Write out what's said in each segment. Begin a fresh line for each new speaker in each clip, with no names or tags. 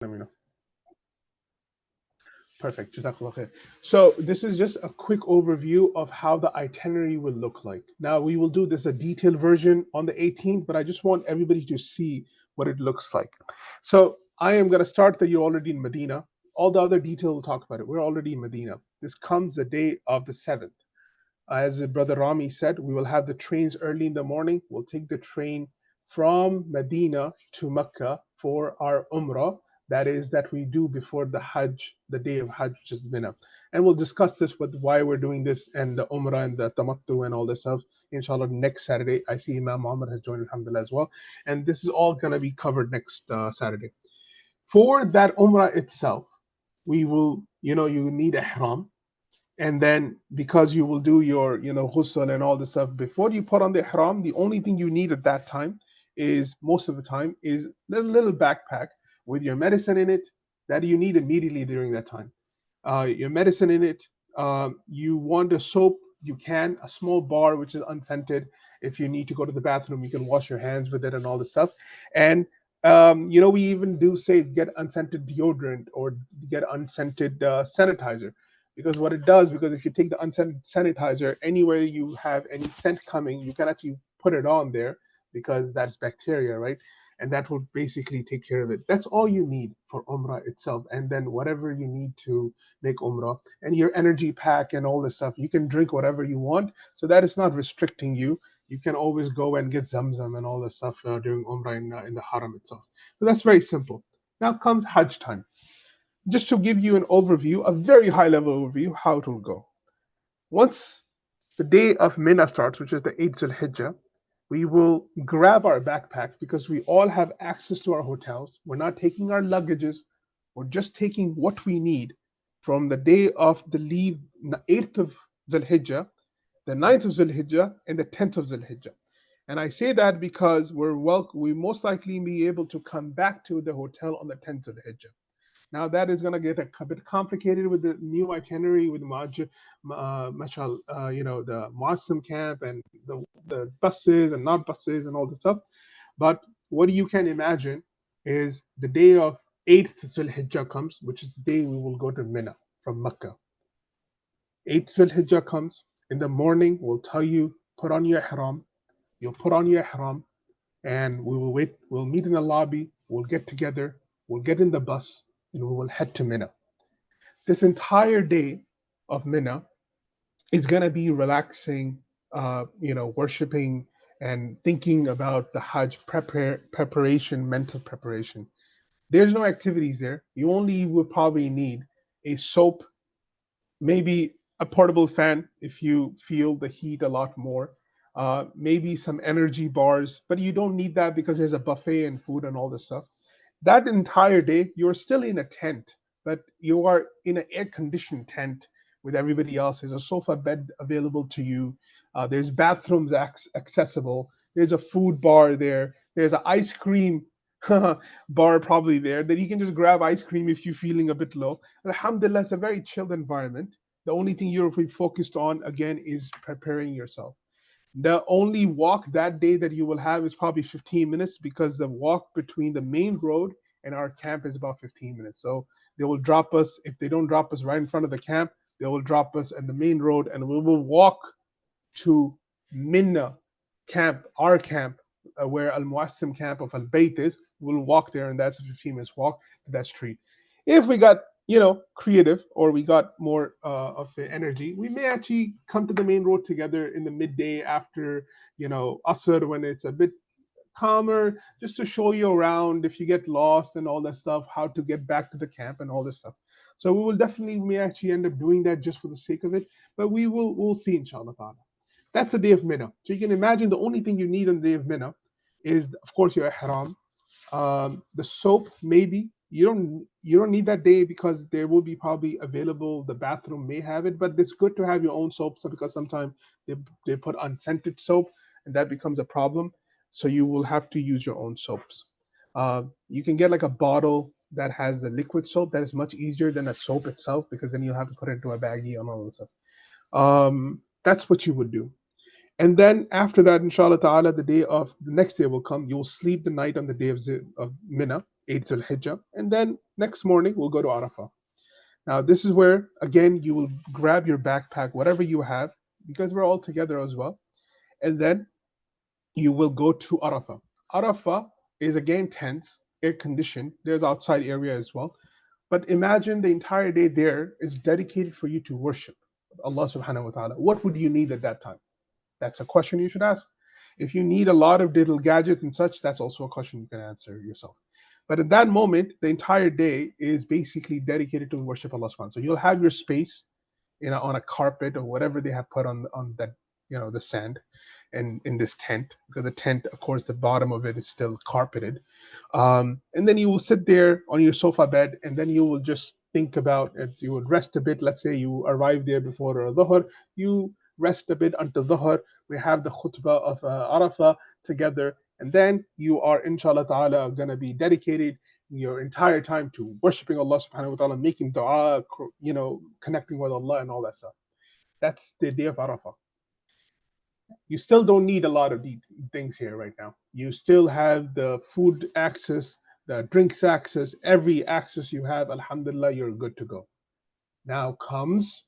Let me know. Perfect. Jazakallah khair. So this is just a quick overview of how the itinerary will look like. Now we will do this a detailed version on the 18th, but I just want everybody to see what it looks like. So I am going to start that you're already in Medina. All the other detail we'll talk about it. We're already in Medina. This comes the day of the 7th. As Brother Rami said, we will have the trains early in the morning. We'll take the train from Medina to Mecca for our Umrah. That is that we do before the Hajj, the day of Hajj, which is Mina. And we'll discuss this with why we're doing this and the Umrah and the Tamattu and all this stuff. Inshallah, next Saturday. I see Imam Muhammad has joined, alhamdulillah, as well. And this is all going to be covered next Saturday. For that Umrah itself, we will, you need a ihram, and then because you will do your ghusl and all the stuff before you put on the ihram, the only thing you need at that time is most of the time is a little backpack with your medicine in it that you need immediately during that time. Your medicine in it. You want a soap, you can, a small bar which is unscented. If you need to go to the bathroom, you can wash your hands with it and all this stuff. And we even do say get unscented deodorant or get unscented sanitizer, because what it does, because if you take the unscented sanitizer anywhere you have any scent coming, you can actually put it on there, because that's bacteria, right? And that will basically take care of it. That's all you need for Umrah itself. And then whatever you need to make Umrah and your energy pack and all this stuff, you can drink whatever you want. So that is not restricting you. You can always go and get Zamzam and all this stuff during Umrah in the Haram itself. So that's very simple. Now comes Hajj time. Just to give you an overview, a very high level overview, how it will go. Once the day of Mina starts, which is the 8th Zul Hijjah, we will grab our backpacks because we all have access to our hotels. We're not taking our luggages, we're just taking what we need from the day of the leave, 8th of Zul Hijjah, the 9th of Zul Hijjah, and the 10th of Zul Hijjah. And I say that because we most likely be able to come back to the hotel on the 10th of the Hijjah. Now that is going to get a bit complicated with the new itinerary with the Muasim camp and the buses and not buses and all this stuff. But what you can imagine is the day of 8th Dhul Hijjah comes, which is the day we will go to Mina from Mecca. 8th Dhul Hijjah comes in the morning. We'll tell you, put on your ihram. You'll put on your ihram, and we will wait. We'll meet in the lobby. We'll get together. We'll get in the bus, and we will head to Mina. This entire day of Mina is going to be relaxing, worshiping and thinking about the Hajj preparation, mental preparation. There's no activities there. You only would probably need a soap, maybe a portable fan if you feel the heat a lot more, maybe some energy bars, but you don't need that because there's a buffet and food and all this stuff. That entire day, you're still in a tent, but you are in an air conditioned tent with everybody else. There's a sofa bed available to you. There's bathrooms accessible. There's a food bar there. There's an ice cream bar probably there that you can just grab ice cream if you're feeling a bit low. Alhamdulillah, it's a very chilled environment. The only thing you're focused on again is preparing yourself. The only walk that day that you will have is probably 15 minutes, because the walk between the main road and our camp is about 15 minutes. So they will drop us. If they don't drop us right in front of the camp, they will drop us at the main road, and we will walk to Minna camp, our camp, where Al Muassim camp of Al Bayt is. We'll walk there, and that's a 15 minutes walk to that street. If we got creative, or we got more of the energy, we may actually come to the main road together in the midday after Asr, when it's a bit calmer, just to show you around if you get lost and all that stuff, how to get back to the camp and all this stuff. So we will definitely may actually end up doing that just for the sake of it, but we'll see, inshallah ta'ala. That's the day of Mina. So you can imagine the only thing you need on the day of Mina is, of course, your ihram, the soap. Maybe you don't need that day because there will be probably available. The bathroom may have it, but it's good to have your own soap, so because sometimes they put unscented soap and that becomes a problem. So you will have to use your own soaps. You can get like a bottle that has the liquid soap. That is much easier than a soap itself, because then you'll have to put it into a baggie and all this stuff. That's what you would do. And then after that, inshallah ta'ala, the next day will come. You'll sleep the night on the day of Mina. 8th Dhul Hijjah, and then next morning we'll go to Arafah. Now, this is where, again, you will grab your backpack, whatever you have, because we're all together as well, and then you will go to Arafah. Arafah is again tents, air conditioned. There's outside area as well. But imagine the entire day there is dedicated for you to worship Allah subhanahu wa ta'ala. What would you need at that time? That's a question you should ask. If you need a lot of little gadgets and such, that's also a question you can answer yourself. But at that moment, the entire day is basically dedicated to worship Allah subhanahu wa ta'ala. So you'll have your space, on a carpet or whatever they have put on that, the sand, and in this tent, because the tent, of course, the bottom of it is still carpeted. And then you will sit there on your sofa bed, and then you will just think about it. You would rest a bit. Let's say you arrive there before Dhuhr, you rest a bit until Dhuhr. We have the khutbah of Arafah together, and then you are, inshallah ta'ala, going to be dedicated your entire time to worshiping Allah subhanahu wa ta'ala, making dua, connecting with Allah and all that stuff. That's the day of Arafah. You still don't need a lot of these things here right now. You still have the food access, the drinks access, every access you have, alhamdulillah, you're good to go. Now comes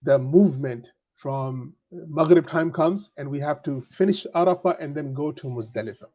the movement from Maghrib time comes, and we have to finish Arafah and then go to Muzdalifah.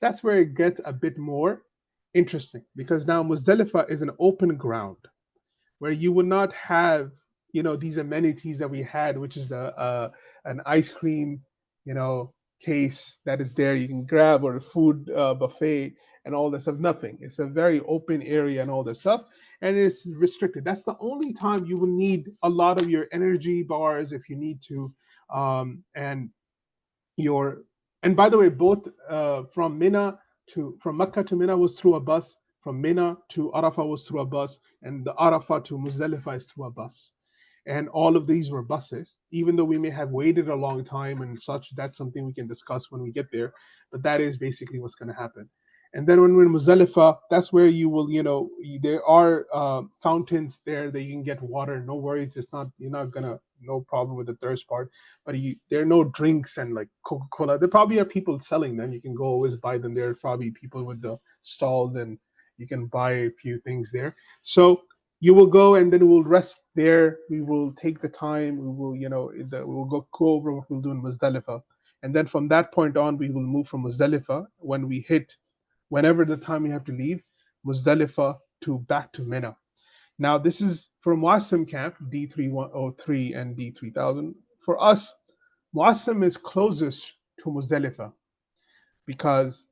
That's where it gets a bit more interesting, because now Muzdalifah is an open ground where you would not have, these amenities that we had, which is an ice cream, case that is there you can grab, or a food buffet and all this stuff. Nothing. It's a very open area and all this stuff, and it's restricted. That's the only time you will need a lot of your energy bars if you need to, and your and by the way, both from Mecca to Mina was through a bus. From Mina to Arafah was through a bus, and the Arafah to Muzdalifah is through a bus. And all of these were buses. Even though we may have waited a long time and such, that's something we can discuss when we get there. But that is basically what's going to happen. And then when we're in Muzdalifah, that's where you will, there are fountains there that you can get water. No worries, you're not gonna, no problem with the thirst part. But there are no drinks and like Coca-Cola. There probably are people selling them. You can go always buy them. There are probably people with the stalls, and you can buy a few things there. So you will go, and then we'll rest there. We will take the time. We will, we'll go over what we'll do in Muzdalifah. And then from that point on, we will move from Muzdalifah when we hit whenever the time we have to leave Muzdalifah to back to Mina. Now, this is for Muasim camp, D3103 and D3000. For us, Muasim is closest to Muzdalifah, because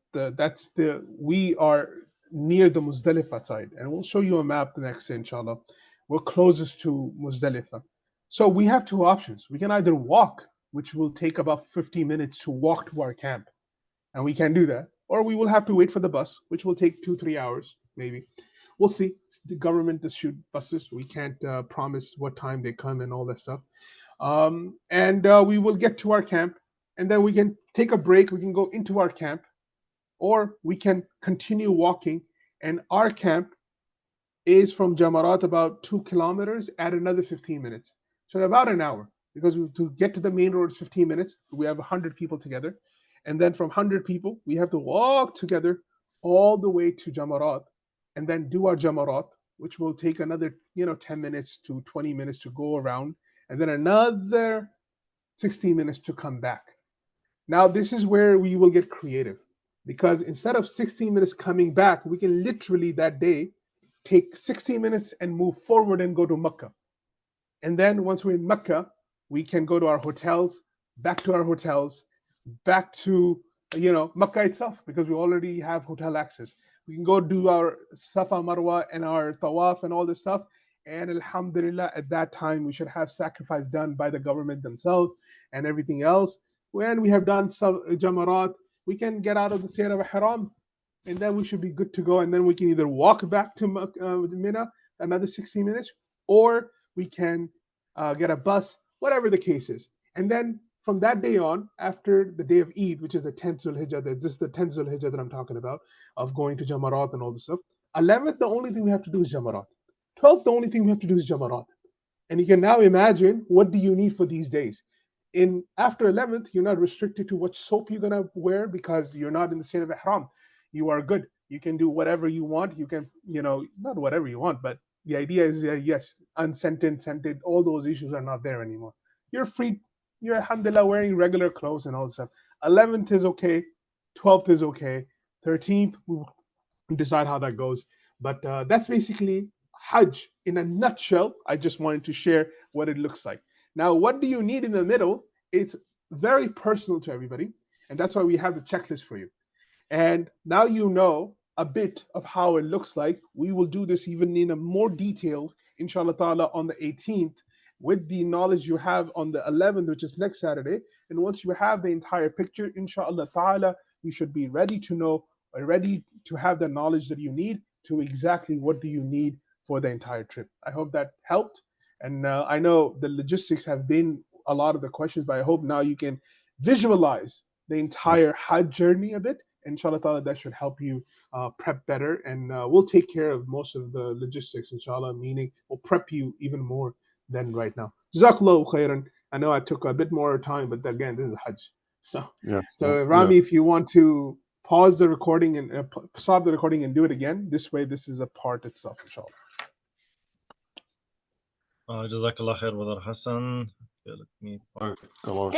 we are near the Muzdalifah side, and we'll show you a map next, inshallah. We're closest to Muzdalifah. So we have two options. We can either walk, which will take about 50 minutes to walk to our camp, and we can do that, or we will have to wait for the bus, which will take 2-3 hours, maybe. We'll see. The government issued buses. We can't promise what time they come and all that stuff. And we will get to our camp, and then we can take a break. We can go into our camp, or we can continue walking. And our camp is from Jamarat about 2 kilometers, at another 15 minutes. So about an hour, because to get to the main road is 15 minutes. We have 100 people together. And then from 100 people, we have to walk together all the way to Jamarat, and then do our Jamarat, which will take another 10 minutes to 20 minutes to go around, and then another 16 minutes to come back. Now, this is where we will get creative, because instead of 16 minutes coming back, we can literally that day take 16 minutes and move forward and go to Mecca. And then once we're in Mecca, we can go to our hotels, back to our hotels, back to Mecca itself, because we already have hotel access. We can go do our Safa Marwa and our Tawaf and all this stuff. And alhamdulillah, at that time, we should have sacrifice done by the government themselves and everything else. When we have done some Jamarat, we can get out of the state of Haram, and then we should be good to go. And then we can either walk back to Mina another 16 minutes, or we can get a bus, whatever the case is. And then from that day on, after the day of Eid, which is the 10th Dhul Hijjah, this is the 10th Dhul Hijjah that I'm talking about, of going to Jamarat and all this stuff. 11th, the only thing we have to do is Jamarat. 12th, the only thing we have to do is Jamarat. And you can now imagine, what do you need for these days? After 11th, you're not restricted to what soap you're going to wear, because you're not in the state of Ihram. You are good. You can do whatever you want. You can, not whatever you want, but the idea is, yes, unscented, scented, all those issues are not there anymore. You're free. You're, alhamdulillah, wearing regular clothes and all this stuff. 11th is okay. 12th is okay. 13th, we'll decide how that goes. But that's basically Hajj in a nutshell. I just wanted to share what it looks like. Now, what do you need in the middle? It's very personal to everybody. And that's why we have the checklist for you. And now you know a bit of how it looks like. We will do this even in a more detailed, inshallah ta'ala, on the 18th with the knowledge you have on the 11th, which is next Saturday. And once you have the entire picture, inshallah ta'ala, you should be ready to know, or ready to have the knowledge that you need to exactly what do you need for the entire trip. I hope that helped. And I know the logistics have been a lot of the questions, but I hope now you can visualize the entire Hajj journey a bit. Inshallah ta'ala, that should help you prep better, and we'll take care of most of the logistics, inshallah, meaning we'll prep you even more than right now. Jazakallahu khairan. I know I took a bit more time, but again, this is Hajj. So Rami, if you want to pause the recording and stop the recording and do it again, this way, this is a part itself, inshallah.
Jazakallah khair, brother Hassan. Okay, let me